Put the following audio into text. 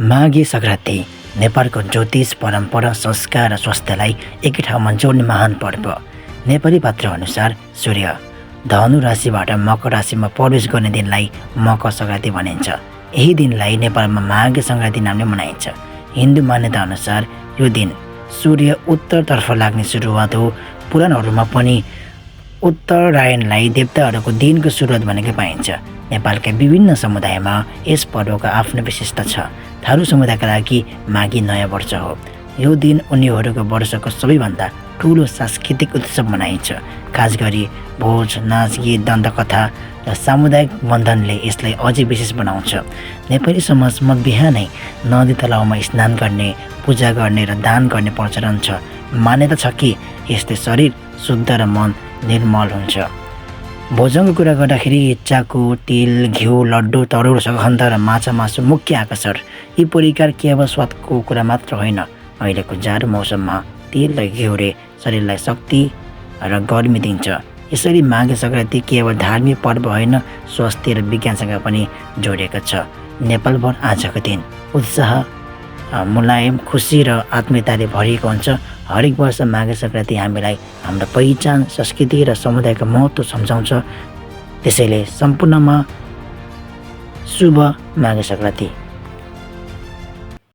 माघे सङ्क्रान्ति नेपालको ज्योतिष परम्परा संस्कार र स्वास्थ्यलाई एकै ठाउँमा जोड्ने महान पर्व। नेपाली पात्रअनुसार सूर्य धनु राशिबाट मकर राशिमा प्रवेश गर्ने दिनलाई मकर सङ्क्रान्ति भनिन्छ। यही दिनलाई नेपालमा माघे सङ्क्रान्ति नामले मनाइन्छ। हिन्दू मान्यता अनुसार यो दिन सूर्य उत्तरतर्फ लाग्ने सुरुवात हो। पुराणहरूमा पनि उत्तरायणलाई देवताहरूको दिनको सुरुवात भनेको पाइन्छ। नेपालका विभिन्न समुदायमा यस पर्वको आफ्नो विशेषता छ। थारू समुदायका लागि माघी नयाँ वर्ष हो। यो दिन उनीहरूको वर्षको सबैभन्दा ठुलो सांस्कृतिक उत्सव मनाइन्छ। खास गरी भोज, नाच, गीत, दन्तकथा र सामुदायिक बन्धनले यसलाई अझै विशेष बनाउँछ। नेपाली समाजमा बिहानै नदी तलाउमा स्नान गर्ने, पूजा गर्ने र दान गर्ने प्रचलन छ। मान्यता छ कि यसले शरीर शुद्ध र मन निर्मल हुन्छ। भोजनको कुरा गर्दाखेरि चाकु, तिल, घिउ, लड्डु, तरुल, सगन्ध र माछा मासु मुख्य आकर्षण। यी परिकार केवल स्वादको कुरा मात्र होइन। अहिलेको जाडो मौसममा तिल र घिउले शरीरलाई शक्ति र गर्मी दिन्छ। यसरी माघे सङ्क्रान्ति केवल धार्मिक पर्व होइन, स्वास्थ्य र विज्ञानसँग पनि जोडिएको छ। नेपालभर आजको दिन उत्साह, मुलायम, खुसी र आत्मीयताले भरिएको हुन्छ। हरेक वर्ष माघे सङ्क्रान्ति हामीलाई हाम्रो पहिचान, संस्कृति र समुदायको महत्त्व सम्झाउँछ। त्यसैले सम्पूर्णमा शुभ माघे सङ्क्रान्ति।